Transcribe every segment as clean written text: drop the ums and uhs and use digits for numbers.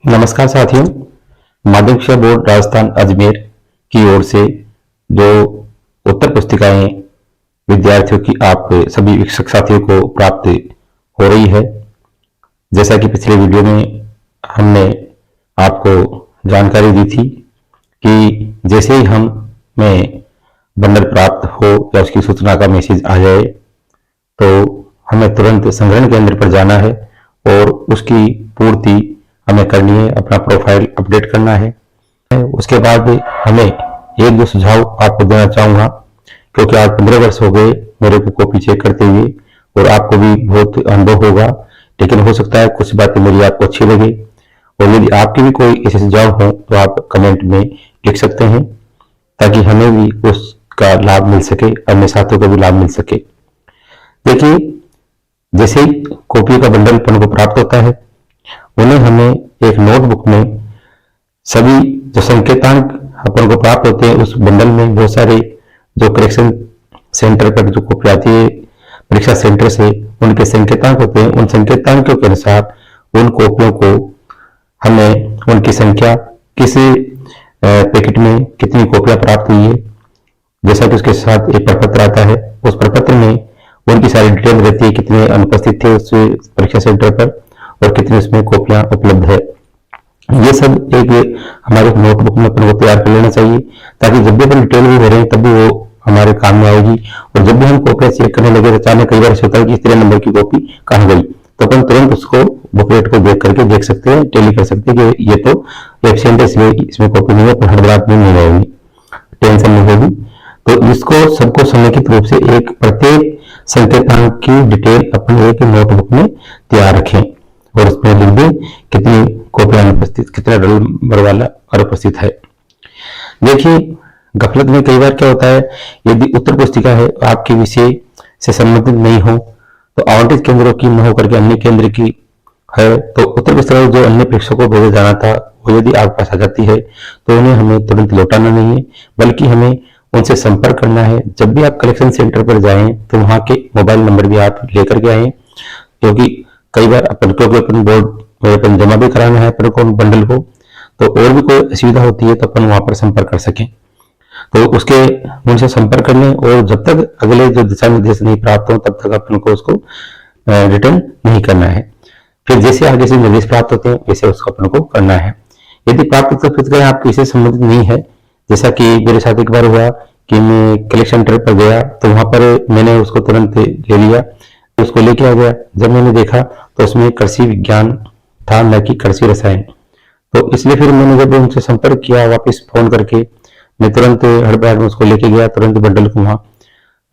नमस्कार साथियों। माध्यमिक शिक्षा बोर्ड राजस्थान अजमेर की ओर से जो उत्तर पुस्तिकाएं विद्यार्थियों की आप सभी शिक्षक साथियों को प्राप्त हो रही है, जैसा कि पिछले वीडियो में हमने आपको जानकारी दी थी कि जैसे ही हमें बंडल प्राप्त हो या उसकी सूचना का मैसेज आ जाए तो हमें तुरंत संग्रहण केंद्र पर जाना है और उसकी पूर्ति हमें करनी है, अपना प्रोफाइल अपडेट करना है। उसके बाद हमें एक दो सुझाव आपको देना चाहूंगा, क्योंकि आज 15 वर्ष हो गए मेरे को कॉपी चेक करते हुए और आपको भी बहुत अनुभव होगा, लेकिन हो सकता है कुछ बातें मेरी आपको अच्छी लगे। और यदि आपके भी कोई ऐसे सुझाव हो तो आप कमेंट में लिख सकते हैं, ताकि हमें भी उसका लाभ मिल सके, अन्य साथियों को भी लाभ मिल सके। देखिए, जैसे ही कॉपी का बंडल अपन को प्राप्त होता है, उन्हें हमें एक नोटबुक में सभी जो संकेतांक अपन को प्राप्त होते हैं, उस बंडल में बहुत सारे जो करेक्शन सेंटर पर जो कॉपी आती है परीक्षा सेंटर से, उनके संकेतांक होते हैं। उन संकेतांकों के अनुसार उन कॉपियों को हमें उनकी संख्या, किस पैकेट में कितनी कॉपियां प्राप्त हुई है, जैसा कि उसके साथ एक प्रपत्र आता है। उस प्रपत्र में उनकी सारी डिटेल रहती है, कितने अनुपस्थित थे उस परीक्षा सेंटर पर और कितनी उसमें कॉपियां उपलब्ध है। ये सब एक हमारे नोटबुक में अपन को तैयार कर लेना चाहिए, ताकि जब भी अपन डिटेल में हो रहे हैं तब भी वो हमारे काम में आएगी। और जब भी हम कॉपियां चेक करने लगे तो अचानक कई बार ऐसा होता है कि 13 नंबर की कॉपी कहाँ गई, तो अपन तुरंत उसको बुकलेट को देख करके देख सकते हैं, टेली कर सकते हैं कि ये तो एब्सेंट है, इसमें कॉपी नहीं है, पर हड़बड़ाहट नहीं रहेगी, टेंशन नहीं होगी। तो इसको सबको समेकित रूप से एक प्रत्येक संकेतांक की डिटेल अपने एक नोटबुक में तैयार रखें और उसमें लिख दें कितनी कॉपियां अनुपस्थित, कितना रोल नंबर वाला अनुपस्थित है। देखिए, गफलत में कई बार क्या होता है, यदि उत्तर पुस्तिका है आपके विषय से संबंधित नहीं हो तो आवंटित केंद्रों की न होकर के अन्य केंद्र की है, तो उत्तर पुस्तिका जो अन्य प्रेक्षकों को भेजा जाना था वो यदि आपके पास आ जाती है तो उन्हें हमें तुरंत लौटाना नहीं है, बल्कि हमें उनसे संपर्क करना है। जब भी आप कलेक्शन सेंटर पर जाएं तो वहां के मोबाइल नंबर भी आप लेकर के आए, क्योंकि कई बार अपन बोर्ड में अपन जमा भी कराना है अपन को बंडल को, तो और भी कोई असुविधा होती है तो अपन वहां पर संपर्क कर सकें। तो उसके उनसे संपर्क कर लें, और जब तक अगले जो दिशा निर्देश नहीं प्राप्त हो तब तक अपन को उसको रिटर्न नहीं करना है। फिर जैसे आगे से निर्देश प्राप्त होते हैं वैसे उसको अपन को करना है। यदि प्राप्त उत्तर पुस्तिका आपके इससे संबंधित नहीं है, जैसा कि मेरे साथ एक बार हुआ कि मैं कलेक्शन सेंटर पर गया तो वहां पर मैंने उसको तुरंत ले लिया, उसको लेके आ गया। जब मैंने देखा तो उसमें कृषि विज्ञान था, न कि कृषि रसायन। तो इसलिए फिर मैंने जब उनसे संपर्क किया वापस फोन करके, मैं तुरंत हड़बड़ाहट में उसको लेके गया तुरंत बंडल को वहां,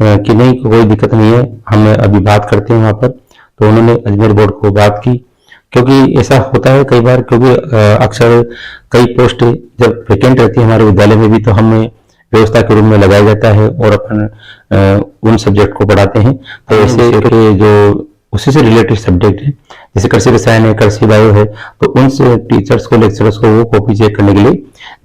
कि नहीं कोई दिक्कत नहीं है, हम अभी बात करते हैं वहां पर। तो उन्होंने अजमेर बोर्ड को बात की, क्योंकि ऐसा होता है कई बार, क्योंकि अक्सर कई पोस्ट जब वैकेंट रहती है हमारे विद्यालय में भी, तो हमें व्यवस्था के रूप में लगाया जाता है और अपन उन सब्जेक्ट को पढ़ाते हैं। तो ऐसे जो उसी से रिलेटेड सब्जेक्ट है, जैसे कृषि रसायन है, कृषि बायो है, तो उन टीचर्स को, लेक्चरर्स को वो कॉपी चेक करने के लिए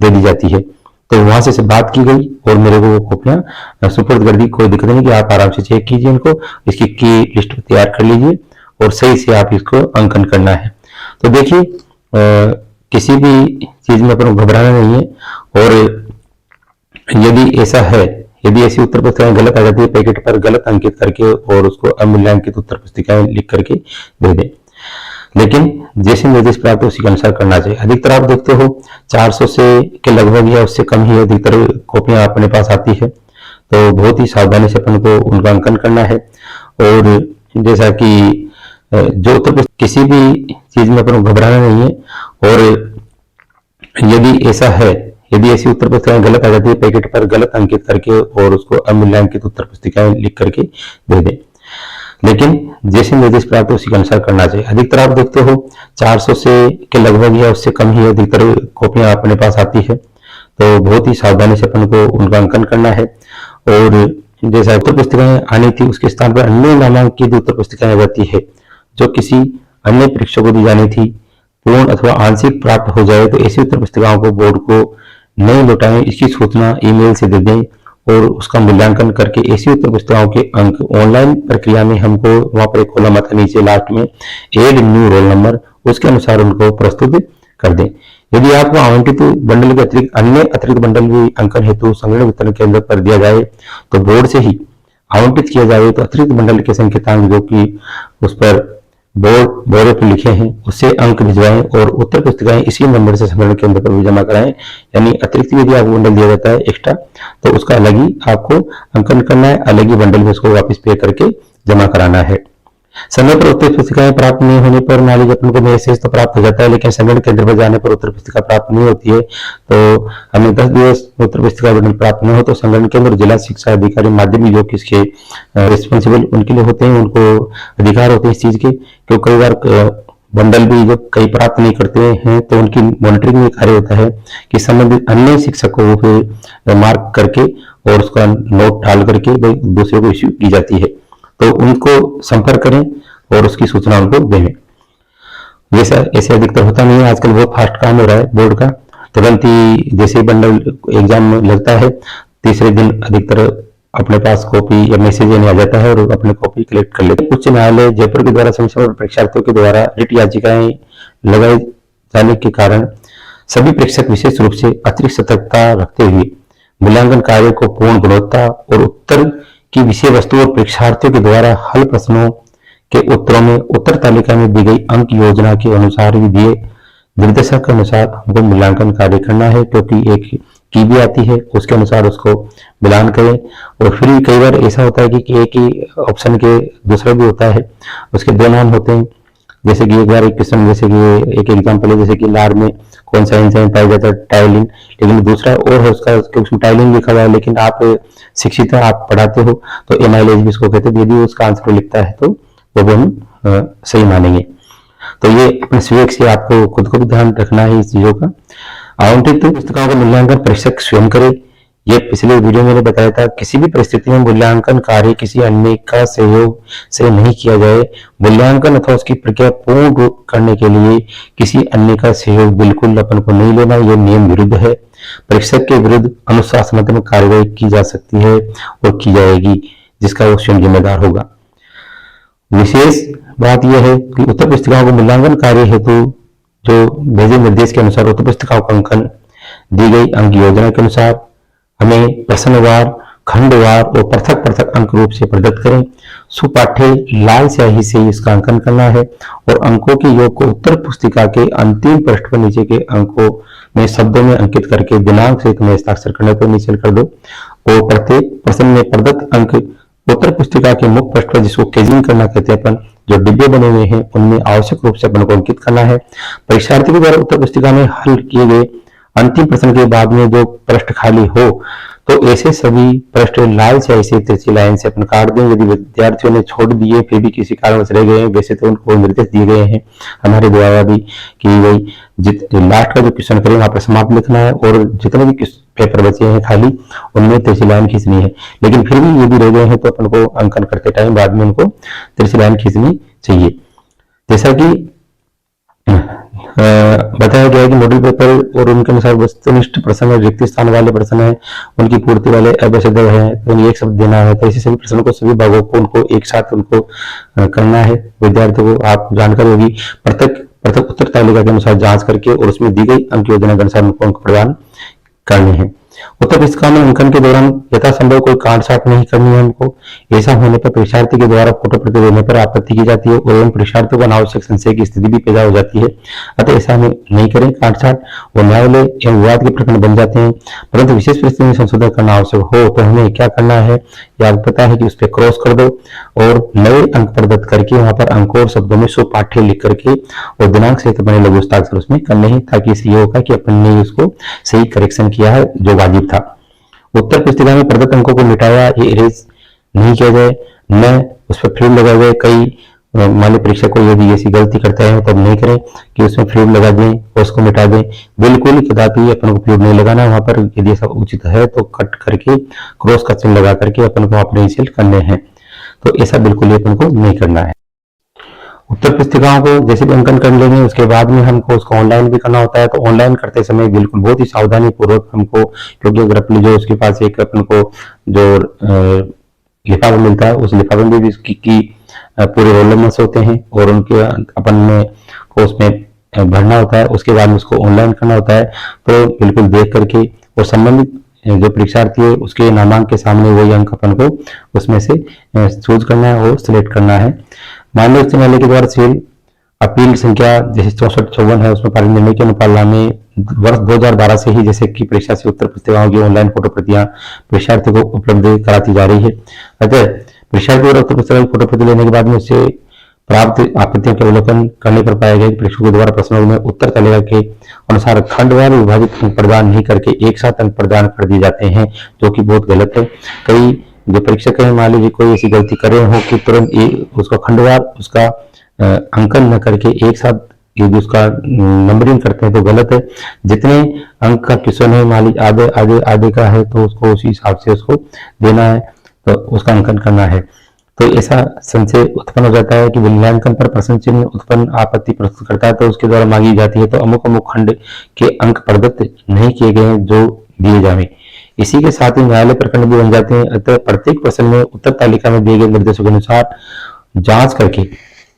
दे दी जाती है। तो वहां से बात की गई और मेरे को वो कॉपियां सुपुर्द कर दी। कोई दिक्कत नहीं कि आप आराम से चेक कीजिए इनको, इसकी की लिस्ट तैयार कर लीजिए और सही से आप इसको अंकन करना है। तो देखिए, किसी भी चीज में अपन घबराना नहीं है, और यदि ऐसा है, यदि ऐसी उत्तर पुस्तिकाएं गलत आ जाती है पैकेट पर गलत अंकित करके और उसको अमूल्यांकित उत्तर पुस्तिकाएं लिख करके दे दें, लेकिन जैसे निर्देश प्राप्त हो उसी के अनुसार करना चाहिए। अधिकतर आप देखते हो 400 से के लगभग या उससे कम ही अधिकतर कॉपियां अपने पास आती है, तो बहुत ही सावधानी से अपन को उनका अंकन करना है। और जैसा कि जो उत्तर पुस्तिका, किसी भी चीज में अपन घबराना नहीं है, और यदि ऐसा है, यदि ऐसी उत्तर पुस्तिकाएं गलत आ जाती है पैकेट पर गलत अंकित करके और उसको अमूल्यांकित उत्तर पुस्तिकाएं लिख करके दे दें, लेकिन जैसे निर्देश प्राप्त हो उसी के अनुसार करना चाहिए। अधिकतर आप देखते हो 400 से के लगभग या उससे कम ही अधिकतर कॉपियां अपने पास आती है, तो बहुत ही सावधानी से अपन को उनका अंकन करना है। और जैसा उत्तर पुस्तिकाएं आनी थी उसके स्थान पर अन्य नामांकित उत्तर पुस्तिकाएं जाती है, जो किसी अन्य परीक्षा को दी जानी थी, पूर्ण अथवा आंशिक प्राप्त हो जाए तो ऐसी उत्तर पुस्तिकाओं को बोर्ड को नहीं लौटाएं, इसकी सूचना ईमेल से दे दें और उसका मूल्यांकन करके ऐसी उत्तर पुस्तिकाओं के अंक ऑनलाइन प्रक्रिया में हमको वहां पर एक कॉलम आता है नीचे लास्ट में, एड न्यू रोल नंबर, उसके अनुसार उनको प्रस्तुत कर दें। यदि आपको आवंटित बंडल के अतिरिक्त अन्य अतिरिक्त बंडल भी अंकन हेतु संगणक वितरण केंद्र पर दिया जाए तो बोर्ड से ही आवंटित किया जाए तो अतिरिक्त बंडल के संकेतांक जो कि उस पर बोर्ड पर लिखे हैं उससे अंक भिजवाएं और उत्तर पुस्तिकाएं इसी नंबर से संगणक केंद्र पर भी जमा कराएं। यानी अतिरिक्त यदि आपको बंडल दिया जाता है एक्स्ट्रा तो उसका अलग ही आपको अंकन करना है, अलग ही बंडल में उसको वापस पे करके जमा कराना है। समय पर उत्तर पुस्तिकाएं प्राप्त नहीं होने पर मान लीजिए अपन को मैसेज तो प्राप्त हो जाता है लेकिन संगणक केंद्र पर जाने पर उत्तर पुस्तिका प्राप्त नहीं होती है, तो हमें 10 दिवस उत्तर पुस्तिका बंडल प्राप्त नहीं हो तो संगणक केंद्र जिला शिक्षा अधिकारी माध्यमिक जो किसके रिस्पॉन्सिबल उनके लिए होते हैं, उनको अधिकार होते हैं इस चीज के, क्योंकि कई बार बंडल भी जो कई प्राप्त नहीं करते हैं तो उनकी मॉनिटरिंग में कार्य होता है कि संबंधित अन्य शिक्षक को फिर मार्क करके और उसका नोट डाल करके दूसरे को इश्यू की जाती है, तो उनको संपर्क करें और उसकी सूचना उनको दें। वैसा ऐसे अधिकतर होता नहीं है, आजकल बहुत फास्ट काम हो रहा है बोर्ड का, तुरंत ही जैसे ही बंडल एग्जाम में लगता है तीसरे दिन अधिकतर अपने पास कॉपी या मैसेज आ जाता है और अपने कॉपी कलेक्ट कर लेते हैं। उच्च न्यायालय जयपुर के द्वारा समय पर परीक्षार्थियों के द्वारा रिट याचिकाएं लगाए जाने के कारण सभी प्रेक्षक विशेष रूप से अतिरिक्त सतर्कता रखते हुए मूल्यांकन कार्य को पूर्ण गुणवत्ता और उत्तर की विषय वस्तु और परीक्षार्थियों के द्वारा हल प्रश्नों के उत्तरों में उत्तर तालिका में दी गई अंक योजना के अनुसार ही दिए निर्देशक के अनुसार हमको मूल्यांकन कार्य करना है, क्योंकि एक की भी आती है उसके अनुसार उसको मिलान करें। और फिर कई बार ऐसा होता है कि एक ही ऑप्शन के दूसरा भी होता है, उसके दो नाम होते हैं। जैसे कि एक बार एक क्वेश्चन, जैसे कि एक एग्जाम्पल है जैसे कि लार में कौन सा एंजाइम पाया जाता है, टाइलिन, लेकिन दूसरा और है उसका उसमें टाइलिन लिखा हुआ है, लेकिन आप शिक्षित हैं, आप पढ़ाते हो तो एमाइलेज भी इसको कहते हैं। यदि उसका आंसर लिखता है तो वो भी हम सही मानेंगे। तो ये अपने विवेक से आपको खुद को भी ध्यान रखना है इस चीजों का। आवंटित पुस्तकों का मूल्यांकन परीक्षक स्वयं करे। ये पिछले वीडियो में मैंने बताया था, किसी भी परिस्थिति में मूल्यांकन कार्य किसी अन्य का सहयोग से नहीं किया जाए। मूल्यांकन अथवा उसकी प्रक्रिया पूर्ण करने के लिए किसी अन्य का सहयोग बिल्कुल अपन को नहीं लेना, यह नियम विरुद्ध है। परीक्षक के विरुद्ध अनुशासनात्मक कार्रवाई की जा सकती है और की जाएगी, जिसका वो स्वयं जिम्मेदार होगा। विशेष बात यह है कि उत्तर पुस्तिकाओं को मूल्यांकन कार्य हेतु जो भेजे निर्देश के अनुसार उत्तर पुस्तिकाओं का अंकन दी गई अंक योजना के अनुसार हमें प्रश्नवार, खंडवार और पृथक पृथक अंक रूप से प्रदत्त करें। सुपाठ्य लाल स्याही से इसका अंकन करना है और अंकों के योग को उत्तर पुस्तिका के अंतिम पृष्ठ पर नीचे के अंकों में शब्दों में अंकित करके दिनांक से तुम्हें हस्ताक्षर करने पर नीचे कर दो। और प्रत्येक प्रश्न में प्रदत्त अंक उत्तर पुस्तिका के मुख्य पृष्ठ पर, जिसको केजिंग करना कहते हैं अपन, जो डिब्बे बने हुए हैं उनमें आवश्यक रूप से अपन को अंकित करना है। परीक्षार्थी के द्वारा उत्तर पुस्तिका में हल किए गए अंतिम प्रश्न के बाद में जो पृष्ठ खाली हो तो ऐसे सभी पृष्ठ लाल स्याही से तिरछी लाइन से अपन काट दें। यदि विद्यार्थियों ने छोड़ दिए फिर भी किसी कारणवश रह गए हैं, वैसे तो उनको निर्देश दिए गए हैं हमारे द्वारा भी कि वही लास्ट का जो क्वेश्चन करें वहां पर समाप्त लिखना है और जितने भी पेपर बचे हैं खाली उनमें तिरछी लाइन खींचनी है। लेकिन फिर भी यदि रह गए हैं तो अपन को अंकन करते टाइम बाद में उनको तिरछी लाइन खींचनी चाहिए। जैसा कि बताया गया कि मॉडल पेपर और उनके अनुसार वस्तुनिष्ठ प्रश्न है, रिक्त स्थान वाले प्रश्न है, उनकी पूर्ति वाले अवश्य है, तो एक शब्द देना है। तो ऐसे सभी प्रश्नों को सभी भागों को उनको एक साथ उनको करना है। विद्यार्थियों को आप जानकारी होगी पृथक पृथक उत्तर तालिका के अनुसार जांच करके और उसमें दी गई अंक योजना के अनुसार उनको अंक प्रदान करने हैं। उत्तर पुस्तिका में अंकन के दौरान यथासंभव कोई काट-छांट नहीं करनी है हमको। ऐसा होने पर परीक्षार्थी के द्वारा फोटो प्रति देने पर आपत्ति की जाती है और एवं परीक्षार्थियों को अनावश्यक संशय की स्थिति भी पैदा हो जाती है। अतः ऐसा हमें नहीं करें, काट-छांट और न्यायालय एवं विवाद के प्रकरण बन जाते हैं। परंतु विशेष परिस्थिति में संशोधन करना आवश्यक हो तो हमें क्या करना है, या आपको पता है कि उस पर क्रॉस कर दो और नए अंक प्रदत्त करके वहां पर अंकों और शब्दों में सुपाठ्य लिख करके और दिनांक सहित अपने लघु हस्ताक्षर उसमें करने हैं, ताकि इससे ये होगा कि अपन ने उसको सही करेक्शन किया है जो वाजिब था। उत्तर पुस्तिका में प्रदत्त अंकों को मिटाया या इरेज नहीं किया जाए, न उस पर फ्रीड लगाए गए। कई मान्य परीक्षक को यदि ऐसी गलती करते हैं तब नहीं करें कि उसमें फ्रीड लगा दें और उसको मिटा दें। बिल्कुल कदापि अपन को फ्रीड नहीं लगाना, वहां पर यदि ऐसा उचित है तो कट करके क्रॉस का चिन्ह लगा करके अपन को अपने इंसिल करने हैं। तो ऐसा बिल्कुल ही अपन को नहीं करना है। उत्तर पुस्तिकाओं को जैसे भी अंकन कर लेंगे उसके बाद में हमको उसको ऑनलाइन भी करना होता है। तो ऑनलाइन करते समय बिल्कुल बहुत ही सावधानी पूर्वक हमको, क्योंकि अगर अपने जो उसके पास एक अपन को जो लिफाफा मिलता है उस लिफाफे में भी उसकी पूरे रोल नंबर्स होते हैं और उनके अपन में को उसमें भरना होता है, उसके बाद में उसको ऑनलाइन करना होता है। तो बिल्कुल देख करके और संबंधित जो परीक्षार्थी है उसके नामांक के सामने वही अंक अपन को उसमें से चूज करना है और सिलेक्ट करना है। माननीय उच्च न्यायालय के द्वारा सिविल अपील संख्या जैसे 6454 है उसमें पारित निर्णय के अनुपालना में वर्ष 2012 से ही जैसे कि परीक्षा से उत्तर पुस्तिकाओं की ऑनलाइन फोटो प्रतियां परीक्षार्थी को उपलब्ध कराती जा रही है। अतः परीक्षार्थी और उत्तर पुस्तिका की फोटो प्रति लेने के बाद में उससे प्राप्त आपत्तियों के अवलोकन करने पर पाया गया कि परीक्षकों द्वारा प्रश्नों में उत्तर तालिका के अनुसार खंडवार विभाजित अंक प्रदान नहीं करके एक साथ अंक प्रदान कर दिए जाते हैं, जो कि बहुत गलत है। कई जो परीक्षक है मान लीजिए कोई ऐसी गलती करे हो कि तुरंत उसका खंडवार उसका अंकन न करके एक साथ यदि उसका नंबरिंग करते हैं तो गलत है। जितने अंक का क्वेश्चन है मान लीजिए आधे आधे आधे का है तो उसको उसी हिसाब से उसको देना है, तो उसका अंकन करना है। तो ऐसा संशय उत्पन्न हो जाता है कि मूल्यांकन पर प्रश्न चिन्ह उत्पन्न आपत्ति प्रस्तुत करता है तो उसके द्वारा मांगी जाती है तो अमुक अमुक खंड के अंक प्रदत्त नहीं किए गए हैं जो दिए जाए। इसी के साथ ही न्यायालय प्रकरण भी बन जाते हैं। अतः प्रत्येक प्रश्न में उत्तर तालिका में दिए गए निर्देशों के अनुसार जांच करके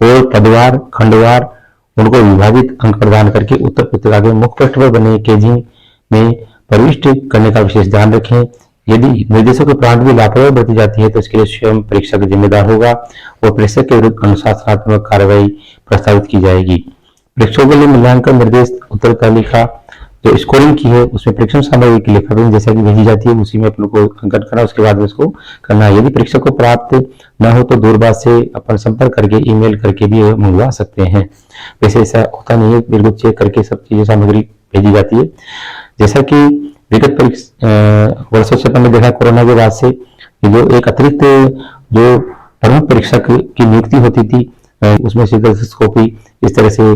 और पदवार खंडवार उनको विभाजित अंक प्रदान करके उत्तर पुस्तिका के मुख्य पृष्ठ पर बने केजी में प्रविष्ट करने का विशेष ध्यान रखें। यदि निर्देशों के प्रांत भी लापरवाही बरती जाती है तो इसके लिए स्वयं परीक्षक जिम्मेदार होगा और परीक्षक के विरुद्ध अनुशासनात्मक कार्रवाई प्रस्तावित की जाएगी। परीक्षकों के लिए मूल्यांकन निर्देश उत्तर तालिका जो स्कोरिंग की है उसमें परीक्षण सामग्री की लिखावट जैसा कि भेजी जाती है उसी में अपन को अंकन करना, उसके बाद उसको करना है। यदि परीक्षक को प्राप्त न हो तो दूरभाष से अपन संपर्क करके ईमेल करके भी मंगवा सकते हैं। वैसे ऐसा होता नहीं है, बिल्कुल चेक करके सब चीजें सामग्री भेजी जाती है। जैसा कि विगत वर्षों से हमने देखा कोरोना के बाद से जो एक अतिरिक्त जो प्रमुख परीक्षक की नियुक्ति होती थी उसमें कॉपी इस तरह से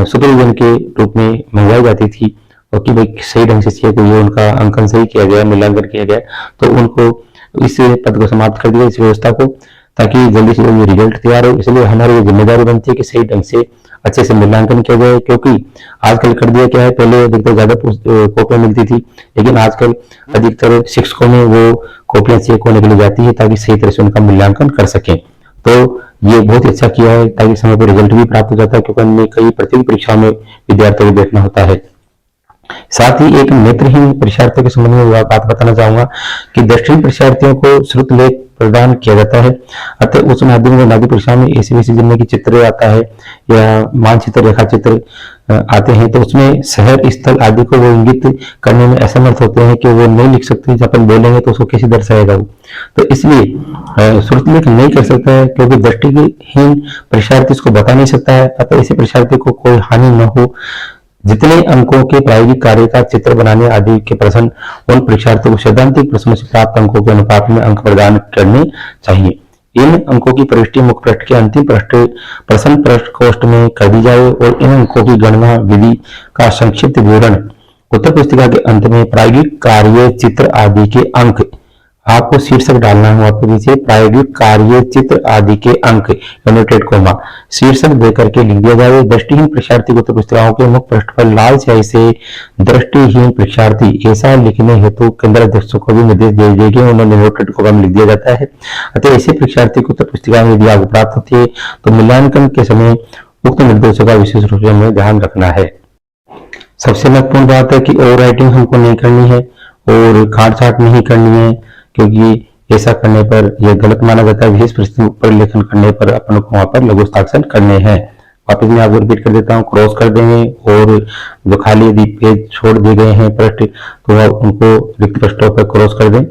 सुपरविजन के रूप में मंगवाई जाती थी और कि भाई सही ढंग से चेक हुई, उनका अंकन सही किया गया, मूल्यांकन किया गया, तो उनको इस पद को समाप्त कर दिया, इस व्यवस्था को, ताकि जल्दी से जल्दी रिजल्ट तैयार हो। इसलिए हमारी जिम्मेदारी बनती है कि सही ढंग से अच्छे से मूल्यांकन किया जाए। क्योंकि आजकल कर दिया क्या है, पहले अधिकतर ज्यादा कॉपियां मिलती थी लेकिन आजकल अधिकतर शिक्षकों में वो कॉपियां चेक होने के लिए जाती है ताकि सही तरह से उनका मूल्यांकन कर सकें। तो ये बहुत अच्छा किया है ताकि समय पर रिजल्ट भी प्राप्त हो जाता है, क्योंकि अन्य कई प्रतियोगी परीक्षाओं में विद्यार्थियों को देखना होता है। साथ ही एक नेत्रहीन परीक्षार्थियों के संबंध में बात बताना चाहूंगा कि दृष्टिहीन परीक्षार्थियों को श्रुत लेख प्रदान किया जाता है। अतः उच्च माध्यमिक और माध्यमिक परीक्षा में ऐसी वैसी जिनमें की चित्र आता है या मानचित्र रेखा चित्र आते हैं तो उसमें शहर स्थल आदि को वो इंगित करने में असमर्थ होते हैं कि वो नहीं लिख सकते, जब अपन बोलेंगे तो उसको कैसे दर्शाएगा वो। तो इसलिए श्रुत लेख नहीं कर सकता है क्योंकि दृष्टिहीन परीक्षार्थी इसको बता नहीं सकता है। अतः ऐसे परीक्षार्थी को कोई हानि न हो, जितने अंकों के प्रायोगिक कार्य का चित्र बनाने आदि के प्रश्न उन परीक्षार्थियों को सैद्धांतिक प्रश्नों से प्राप्त अंकों के अनुपात में अंक प्रदान करने चाहिए। इन अंकों की प्रविष्टि मुख्य पृष्ठ के अंतिम प्रश्न प्रकोष्ठ में कर दी जाए और इन अंकों की गणना विधि का संक्षिप्त विवरण उत्तर पुस्तिका के अंत में प्रायोगिक कार्य चित्र आदि के अंक, आपको शीर्षक डालना है वहां पर नीचे प्रायोगिक कार्य चित्र आदि के अंक यूनिटेड कोमा शीर्षक देकर के लिख दिया जाए। दृष्टिहीन परीक्षार्थी को उत्तर पुस्तिकाओं के मुख्य पृष्ठ पर लाल स्याही से दृष्टिहीन परीक्षार्थी ऐसा लिखने हेतु केंद्र अध्यक्षों को भी निर्देश दे दिए गए, उन्होंने नोटेड कोमा में लिख दिया जाता है। अतः ऐसे परीक्षार्थी को उत्तर पुस्तिका में यदि आपको प्राप्त होती है तो मूल्यांकन के समय उक्त निर्देशों का विशेष रूप से हमें ध्यान रखना है। सबसे महत्वपूर्ण बात है कि ओवर राइटिंग हमको नहीं करनी है और काट छाट नहीं करनी है, क्योंकि ऐसा करने पर यह गलत माना जाता है। विशेष परिस्थितियों पर लेखन करने पर अपन को वहां पर लघु हस्ताक्षर करने हैं। वापस मैं आपको रिपीट कर देता हूँ, क्रॉस कर देंगे और जो खाली यदि पेज छोड़ दिए गए हैं पृष्ठ तो उनको रिक्त पृष्ठों पर क्रॉस कर दें।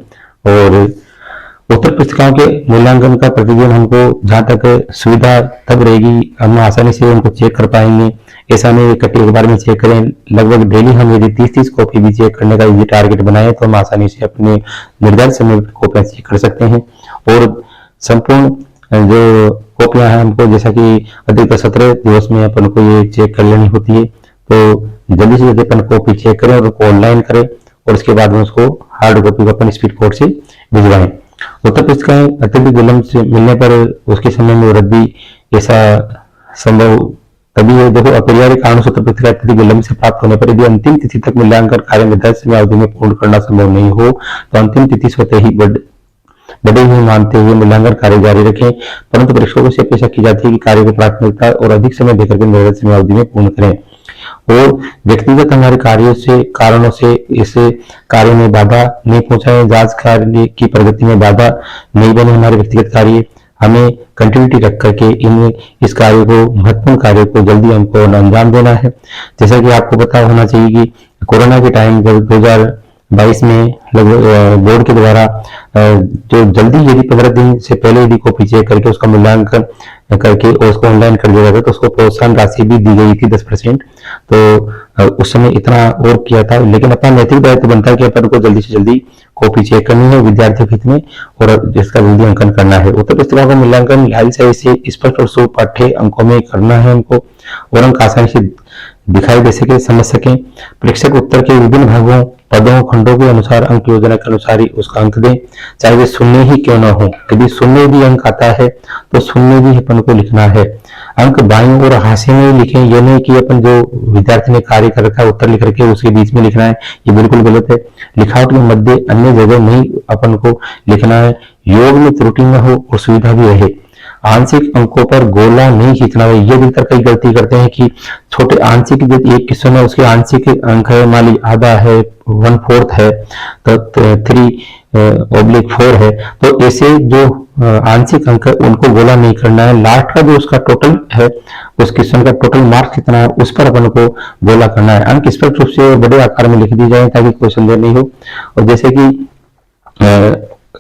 और उत्तर पुस्तिकाओं के मूल्यांकन का प्रतिदिन हमको जहां तक सुविधा तब रहेगी, हम आसानी से उनको चेक कर पाएंगे। ऐसा नहीं इकट्ठे एक बार में चेक करें, लगभग डेली हम यदि 30-30 कॉपी भी चेक करने का यदि टारगेट बनाए तो हम आसानी से अपने निर्धारित समय पर कॉपियां चेक कर सकते हैं। और संपूर्ण जो कॉपियां हैं हमको जैसा कि अधिकतर 17 दिवस में अपन को ये चेक कर लेनी होती है, तो जल्दी से जल्दी अपन कॉपी चेक करें और उसको ऑनलाइन करें और उसके बाद में उसको हार्ड कॉपी को अपन स्पीड पोस्ट से भिजवाएं। उत्तर पुस्तिकाएं अत्यधिक विलंब से मिलने पर उसके समय में रद्दी ऐसा संभव तभी है। देखो अपरिहार्य कारणों से उत्तर पुस्तिका अत्यधिक विलंब से प्राप्त होने पर यदि अंतिम तिथि तक मूल्यांकन कार्य निर्धारित समय अवधि में पूर्ण करना संभव नहीं हो तो अंतिम तिथि स्वतः ही बड़े ही मानते हुए मूल्यांकन कार्य जारी रखें, परंतु परीक्षकों से अपेक्षा की जाती है कि कार्य को प्राथमिकता और अधिक समय देकर के निर्धारित समयावधि में पूर्ण करें और व्यक्तिगत हमारे कार्यों से कारणों से इस कार्य में बाधा नहीं पहुंचाए, जांच कार्य की प्रगति में बाधा नहीं बने हमारे व्यक्तिगत कार्य। हमें कंटिन्यूटी रख करके इस कार्य को महत्वपूर्ण कार्य को जल्दी हमको अंजाम देना है। जैसा कि आपको पता होना चाहिए कि कोरोना के टाइम जब 2022 में बोर्ड के द्वारा जो जल्दी यदि 15 दिन से पहले यदि कॉपी चेक करके उसका मूल्यांकन करके और उसको ऑनलाइन कर दिया गया तो उसको प्रोत्साहन राशि भी दी गई थी 10%। तो उस समय इतना और किया था, लेकिन अपना नैतिक दायित्व बनता है कि अपन को जल्दी से जल्दी कॉपी चेक करनी है विद्यार्थियों के हित में और जिसका जल्दी अंकन करना है। उत्तर पुस्तिका का मूल्यांकन लाइन से स्पष्ट और सुपाठ्य अंकों में करना है हमको और अंक आसानी से दिखाई दे सके, समझ सकें। परीक्षक उत्तर के विभिन्न भागों पदों खंडों के अनुसार अंक योजना के अनुसार ही उसका अंक दें, चाहे वे शून्य ही क्यों न हो। यदि शून्य भी अंक आता है तो शून्य भी अपन को लिखना है। अंक बाईं और हाशिए में लिखें, ये नहीं कि अपन जो विद्यार्थी ने कार्य कर रखा है उत्तर लिख करके उसके बीच में लिखना है, ये बिल्कुल गलत है। लिखावट के मध्य अन्य जगह नहीं अपन को लिखना है। योग में त्रुटि न हो और सुविधा भी रहे। आंशिक अंकों पर गोला नहीं खींचना है। ये अधिकतर कई गलती करते हैं कि छोटे आंशिक जो एक क्वेश्चन है उसके आंशिक अंक है, मान ली आधा है, 1/4 है, तो 3/4 है, तो ऐसे जो आंशिक अंक है उनको गोला नहीं करना है। लास्ट का जो उसका टोटल है, उस क्वेश्चन का टोटल मार्क्स कितना है उस पर अपन को गोला करना है। अंक स्पष्ट रूप से बड़े आकार में लिख दी जाए ताकि कोई संदेह नहीं हो। और जैसे कि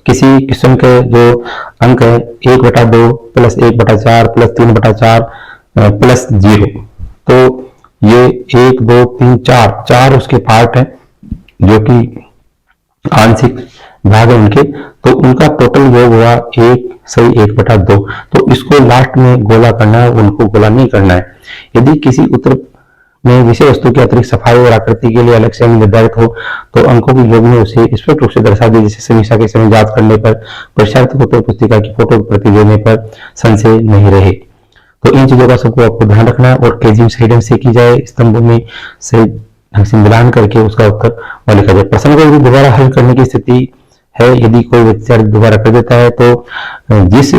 किसी क्वेश्चन के जो अंक है 1/2 प्लस 1/4 प्लस 3/4 प्लस 0, तो ये 1 2 3 4 उसके पार्ट है जो कि आंशिक भाग है उनके, तो उनका टोटल योग हुआ 1/2। तो इसको लास्ट में गोला करना है, उनको गोला नहीं करना है। यदि किसी उत्तर में विषय वस्तु की अतिरिक्त सफाई और आकृति के लिए अलग से अंक निर्धारित हो तो अंकों की योग में उसे स्पष्ट रूप से दर्शा दे। जैसे समीक्षा के समय जांच करने पर, परीक्षार्थी को उत्तर पुस्तिका की फोटो प्रति देने पर संशय नहीं रहे। तो इन चीजों का सबको आपको ध्यान रखना है और केजी साइड से की जाए, स्तंभों में से ढंग से मिलान करके उसका उत्तर और लिखा जाए। प्रश्न को यदि दोबारा हल करने की स्थिति है, यदि कोई विद्यार्थी दोबारा कर देता है तो जिस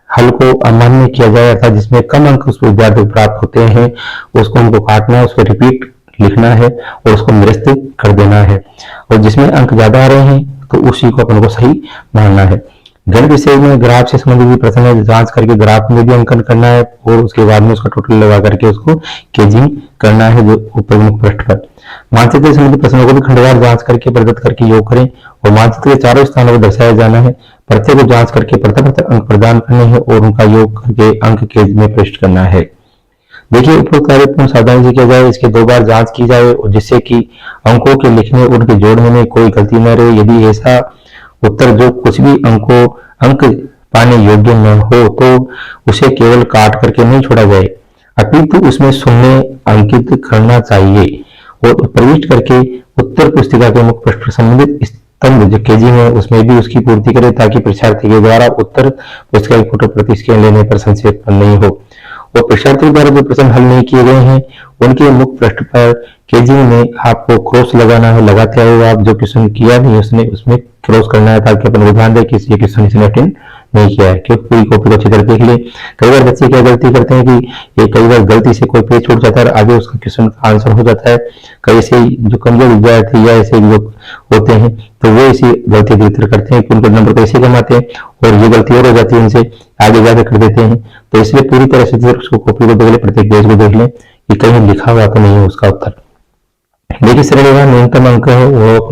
हल को अमान्य किया जाए अर्थात जिसमें कम अंक उस विद्यार्थी को प्राप्त होते हैं उसको हमको काटना है, उसको रिपीट लिखना है और उसको निरस्त कर देना है। और जिसमें अंक ज्यादा आ रहे हैं तो उसी को अपन को सही मानना है। गणित विषय में ग्राफ से संबंधित प्रश्न है, जांच करके ग्राफ में भी अंकन करना है और उसके बाद में उसका टोटल लगा करके उसको केजिंग करना है जो प्रमुख पृष्ठ पर। मानचित्र से संबंधित प्रश्नों को भी खंडवार जांच करके प्रदत्त करके योग करें और मानचित्र के चारों स्थानों पर दर्शाया जाना है। प्रत्येक को जांच करके प्रत्येक अंक प्रदान करने हैं और उनका योग करके अंक केज में प्रविष्ट करना है। देखिए उपरोक्त कार्य पूर्ण सावधानी से किया जाए, इसके 2 बार जांच की जाए और जिससे कि अंकों के लिखने और उनके जोड़ने में कोई गलती न रहे। यदि ऐसा उत्तर जो कुछ भी अंक पाने योग्य न हो तो उसे केवल काट करके नहीं छोड़ा जाए, अपितु उसमें शून्य अंकित करना चाहिए और प्रविष्ट करके उत्तर पुस्तिका के मुख्य पृष्ठ पर संबंधित स्तंभ जो केजी में उसमें भी उसकी पूर्ति करें ताकि परीक्षार्थी के द्वारा उत्तर पुस्तिका की फोटो प्रति स्कैन लेने पर संशय उत्पन्न नहीं हो। और परीक्षार्थी द्वारा जो प्रश्न हल नहीं किए गए हैं उनके मुख्य पृष्ठ पर केजी में आपको क्रॉस लगाना है, लगाते आए आप जो क्वेश्चन किया नहीं उसमें क्रॉस करना है ताकि अपन को ध्यान दे कि ये क्वेश्चन इसने अटेंड नहीं किया है। क्योंकि पूरी कॉपी को अच्छी तरह देख ले। कई बार बच्चे क्या गलती करते हैं कि ये कई बार गलती से कोई पेज छूट जाता है और आगे उसका क्वेश्चन का आंसर हो जाता है। कई से जो कमजोर विद्यार्थी या ऐसे लोग होते हैं तो वो इसी गलती अधिकतर करते हैं कि उनके नंबर कैसे कमाते हैं और ये गलती और हो जाती है, इनसे आगे जाकर कर देते हैं। तो इसलिए पूरी तरह से उसको कॉपी को देख ले, प्रत्येक पेज को देख ले कि कहीं लिखा हुआ तो नहीं है उसका उत्तर। देखिए श्रेणी का न्यूनतम अंक है वो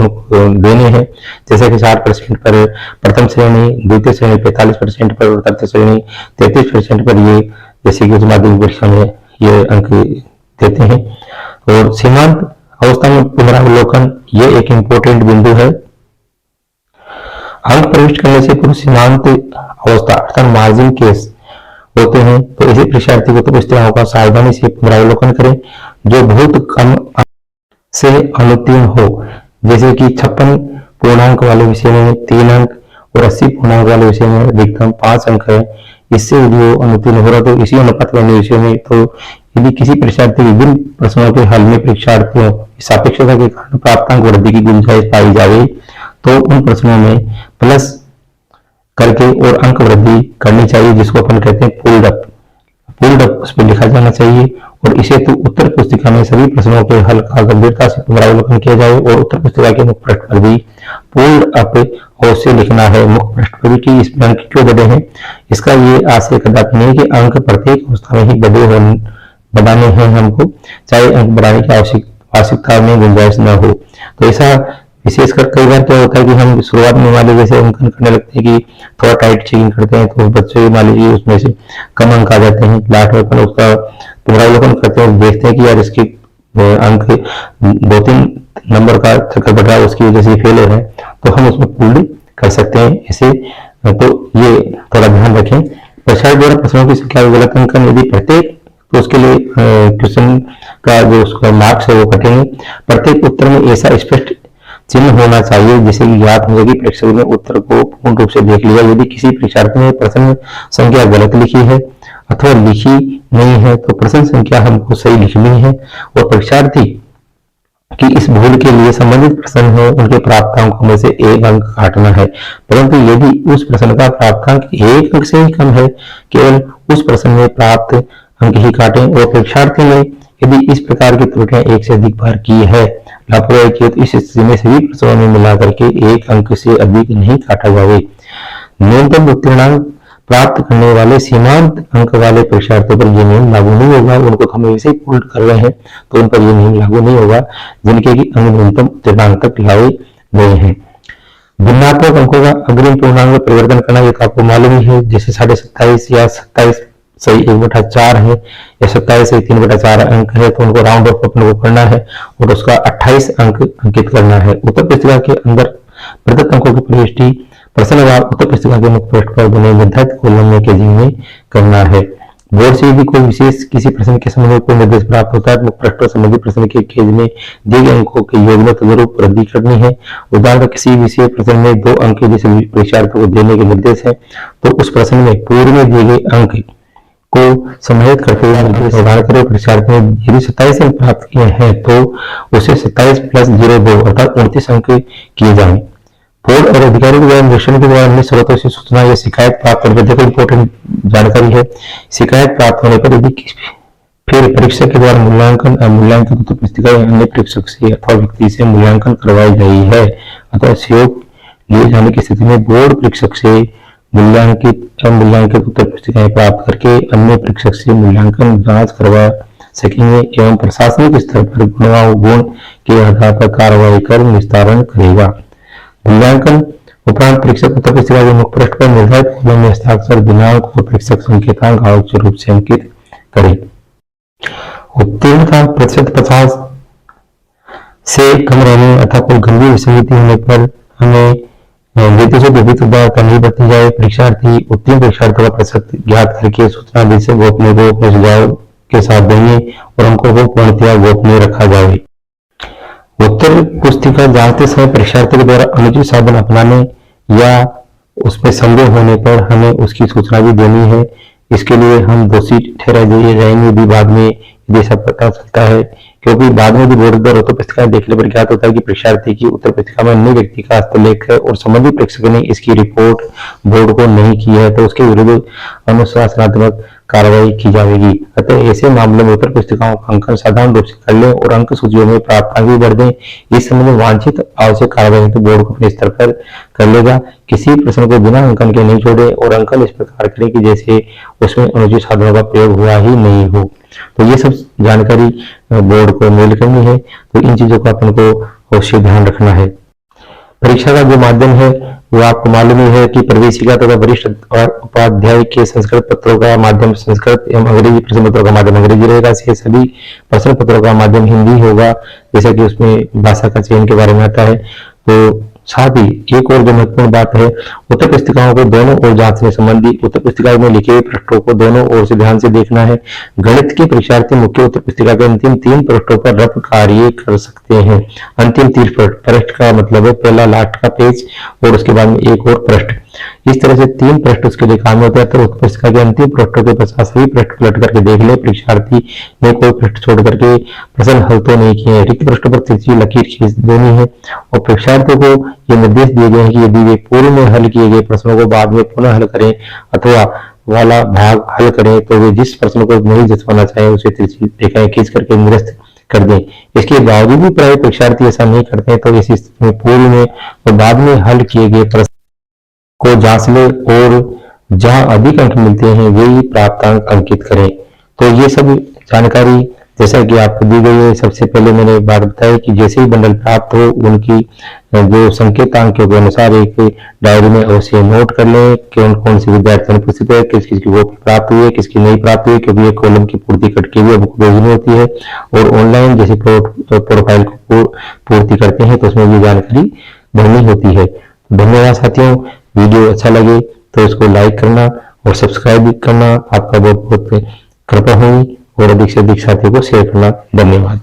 देने हैं, जैसे कि 60% पर प्रथम श्रेणी, द्वितीय श्रेणी 45% पर और तृतीय श्रेणी 33% पर ये जैसे कि माध्यमिक परीक्षा में ये अंक देते हैं। और सीमांत अवस्था में पुनरावलोकन ये एक इम्पोर्टेंट बिंदु है। अंक प्रविष्ट करने से पूर्व सीमांत अवस्था अर्थात मार्जिन केस होते हैं, तो ऐसे परीक्षार्थी को तो पुस्तिकाओं का सावधानी से पुनरावलोकन करें जो बहुत कम से अनुत्तीर्ण हो। जैसे कि 56 पूर्णांक वाले विषय में 3 अंक और 80 पूर्णांक वाले विषय में अधिकतम 5 अंक है। इससे यदि वो अनुत्तीर्ण हो रहा तो इसी अनुपात वाले विषय में तो यदि किसी परीक्षार्थी विभिन्न प्रश्नों के हल में परीक्षार्थियों सापेक्षता के कारण प्राप्तांक वृद्धि की गुंजाइश पाई जाए तो उन प्रश्नों में प्लस करके और अंक वृद्धि करनी चाहिए, जिसको अपन कहते हैं पुल्ड अप उस पर लिखा जाना चाहिए। और इसे तो उत्तर पुस्तिका में सभी प्रश्नों के हल का गंभीरता से पुनरावलोकन किया जाए और उत्तर पुस्तिका के मुख्य पृष्ठ पर भी पुल्ड अप अवश्य लिखना है। मुख्य पृष्ठ पर कि इसमें अंक क्यों बढ़े हैं, इसका ये आशय कदापि नहीं कि अंक प्रत्येक अवस्था में ही बढ़ाने हैं हमको, चाहे अंक बढ़ाने की आवश्यकता में गुंजाइश न हो। तो ऐसा विशेषकर कई बार क्या होता है कि हम शुरुआत में मान लीजिए जैसे अंकन करने लगते हैं कि थोड़ा टाइट चेकिंग करते हैं, तो बच्चे मान लीजिए उसमें से कम अंक आ जाते हैं। लास्ट में अपन उसका पुनरावलोकन करते हैं, देखते हैं कि यार इसके अंक 2-3 नंबर का चक्कर बढ़ रहा है, उसकी वजह से फेल हो रहे हैं, तो हम उसमें पुल्ड कर सकते हैं इसे। तो ये थोड़ा ध्यान रखें। परीक्षा द्वारा प्रश्नों की संख्या गलत अंकन यदि प्रत्येक, तो उसके लिए क्वेश्चन का जो उसका मार्क्स है वो कटेंगे। प्रत्येक उत्तर में ऐसा स्पष्ट चिन्ह होना चाहिए जिससे कि ज्ञात हो कि प्रेक्षक ने उत्तर को पूर्ण रूप से देख लिया। यदि किसी परीक्षार्थी ने प्रश्न संख्या गलत लिखी है अथवा लिखी नहीं है, तो प्रश्न संख्या हमको सही लिखनी है और परीक्षार्थी कि इस भूल के लिए संबंधित प्रश्न है उनके प्राप्तांकों में से 1 अंक काटना है। परंतु यदि उस प्रश्न का प्राप्तांक 1 अंक से ही कम है, केवल उस प्रश्न में प्राप्त अंक ही काटें। और परीक्षार्थी ने यदि इस प्रकार की त्रुटियां 1 से अधिक बार की है, लापरवाही की, तो इस स्थिति में सभी प्रश्नों में मिलाकर के 1 अंक से अधिक नहीं काटा जाए। न्यूनतम उत्तीर्णांक प्राप्त करने वाले सीमांत अंक वाले परीक्षार्थियों पर यह नियम लागू नहीं होगा। उनको तो हम वैसे ही पुल्ड कर रहे हैं, तो उन पर यह नियम लागू नहीं होगा जिनके की अंक न्यूनतम उत्तीर्णांक तक लाए गए हैं। भिन्नात्मक अंकों का अग्रिम पूर्णांक में परिवर्तन करना, ये तो आपको मालूम ही है। जैसे 27.5 या 27 सही 1/4 है या 27 सही 3/4 अंक है, तो उनको राउंड ऑफ अपन को करना है और उसका 28 अंक अंकित करना है। उत्तर पुस्तिका के अंदर प्रदत्त अंकों की प्रविष्टि प्रश्नवार उत्तर पुस्तिका के मुख्य पृष्ठ पर बने निर्धारित कॉलम में के में करना है। बोर्ड से यदि कोई विशेष किसी प्रश्न के संबंध में कोई निर्देश प्राप्त होता है, तो मुख्य पृष्ठ पर संबंधित प्रश्न के खेज में दिए गए अंकों के योग में तदनुरूप वृद्धि करनी है। उदाहरण किसी विशेष प्रश्न में 2 अंक जैसे परीक्षार्थी को देने के निर्देश है, तो उस प्रश्न में पूर्व में दिए गए अंक को समाहित करते हुए निर्देश व्यवहार करें। परीक्षार्थी ने यदि 27 अंक प्राप्त किए हैं, तो उसे 27 + 0.2 अर्थात 29 अंक किए जाएं। बोर्ड और अधिकारी के द्वारा निरीक्षण के द्वारा अन्य स्रोतों से सूचना या शिकायत प्राप्त करने देखो इंपॉर्टेंट जानकारी है। शिकायत प्राप्त होने पर यदि फिर परीक्षक के द्वारा मूल्यांकन उत्तर पुस्तिका या अन्य परीक्षक से अथवा व्यक्ति से मूल्यांकन करवाई गई है अथवा सहयोग लिए जाने की स्थिति में बोर्ड परीक्षक से मूल्यांकित उत्तर पुस्तिकाएं प्राप्त करके अन्य परीक्षक से मूल्यांकन जांच करवा सकेंगे एवं प्रशासनिक स्तर पर गुण के आधार पर कार्रवाई कर निस्तारण करेगा। मूल्यांकन उपरांत परीक्षक उत्तर पुस्तिका के मुख्य पृष्ठ पर निर्धारित कॉलम में हस्ताक्षर दिनांक और परीक्षक संकेतांक आवश्यक रूप से अंकित करें। उत्तीर्णता प्रतिशत 50 से कम रहने अथवा कोई गंभीर विसंगति होने पर हमें नहीं बरती जाए। परीक्षार्थी उत्तीर्ण परीक्षार्थियों का प्रतिशत ज्ञात करके सूचना से गोपनीय को अपने सुझाव के साथ देंगे और अंकों को पूर्णतया गोपनीय रखा जाए। उत्तर पुस्तिका जांचते समय परीक्षार्थी के द्वारा अनुचित साधन अपनाने या उसमें संदेह होने पर हमें उसकी सूचना भी देनी है। इसके लिए हम दोषी ठहराए जाएंगे यदि बाद में यदि ऐसा पता चलता है, क्योंकि बाद में भी बोर्ड द्वारा उत्तर पुस्तिका देखने पर ज्ञात होता है कि परीक्षार्थी की उत्तर पुस्तिका में अन्य व्यक्ति का हस्तलेख है और संबंधित परीक्षक ने इसकी रिपोर्ट बोर्ड को नहीं की है, तो उसके विरुद्ध अनुशासनात्मक कार्रवाई की जाएगी। अतः ऐसे मामलों में उत्तर पुस्तिकाओं का अंकन साधारण रूप से कर लें और अंक सूचियों में प्राप्तांक भी बढ़ दें। इस संबंध में वांछित आवश्यक कार्रवाई तो बोर्ड को अपने स्तर पर कर लेगा। किसी प्रश्न को बिना अंकन के नहीं छोड़े और अंकन इस प्रकार करें कि जैसे उसमें अनुचित साधनों का प्रयोग हुआ ही नहीं हो। तो ये सब जानकारी बोर्ड को मेल करनी है, तो इन चीजों का अपन को अवश्य ध्यान रखना है। परीक्षा का जो माध्यम है वो आपको मालूम ही है कि प्रवेशिका तथा वरिष्ठ उपाध्याय के संस्कृत पत्रों का माध्यम संस्कृत एवं अंग्रेजी प्रश्न पत्रों का माध्यम अंग्रेजी रहेगा। सभी प्रश्न पत्रों का माध्यम हिंदी होगा, जैसे कि उसमें भाषा का चयन के बारे में आता है। तो साथ ही एक और जो महत्वपूर्ण बात है, उत्तर पुस्तिकाओं को दोनों ओर जांचने संबंधी उत्तर पुस्तिका में लिखे हुए पृष्ठों को दोनों ओर से ध्यान से देखना है। गणित के परीक्षार्थी मुख्य उत्तर पुस्तिका के अंतिम 3 पृष्ठों पर रफ कार्य कर सकते हैं। अंतिम 3 पृष्ठ का मतलब है पहला लास्ट का पेज और उसके बाद में एक और पृष्ठ। इस तरह से 3 पृष्ठ उसके लिए काम होता है। तो उस पुस्तिका के अंतिम पृष्ठों के पश्चात सभी पृष्ठ पलट करके देख ले परीक्षार्थी ने कोई पृष्ठ छोड़ करके प्रश्न हल तो नहीं किए हैं। रिक्त पृष्ठों पर तिरछी लकीर खींच देनी है और परीक्षार्थियों को ये निर्देश दिए गए हैं कि यदि वे पूर्व में हल किए गए प्रश्नों को बाद में पुनः हल करें अथवा वाला भाग हल करें तो वे जिस प्रश्न को नहीं जसवाना चाहे उसे तिरछी रेखाएं खींच करके निरस्त कर दें। इसके बावजूद भी प्राय परीक्षार्थी ऐसा नहीं करते हैं तो इस स्थिति में पूर्व में और बाद में हल किए गए प्रश्न को जांच ले और जहां अधिक अंक मिलते हैं वही प्राप्तांक अंकित करें। तो ये सब जानकारी जैसा कि आपको दी गई है, सबसे पहले मैंने बात बताई कि जैसे ही बंडल प्राप्त हो उनकी जो संकेतांकों के अनुसार एक डायरी में अवश्य नोट कर लें कौन कौन सी विद्यार्थियों ने पुस्तक है, किस किस की कॉपी प्राप्त हुई है, किसकी नहीं प्राप्त हुई, क्योंकि ये कॉलम की पूर्ति कट के भी हमको भेजनी होती है और ऑनलाइन जैसे प्रोफाइल को पूर्ति करते हैं तो उसमें भी जानकारी भरनी होती है। धन्यवाद साथियों, वीडियो अच्छा लगे तो इसको लाइक करना और सब्सक्राइब भी करना आपका बहुत बहुत कृपा होगी और अधिक से अधिक साथियों को शेयर करना। धन्यवाद।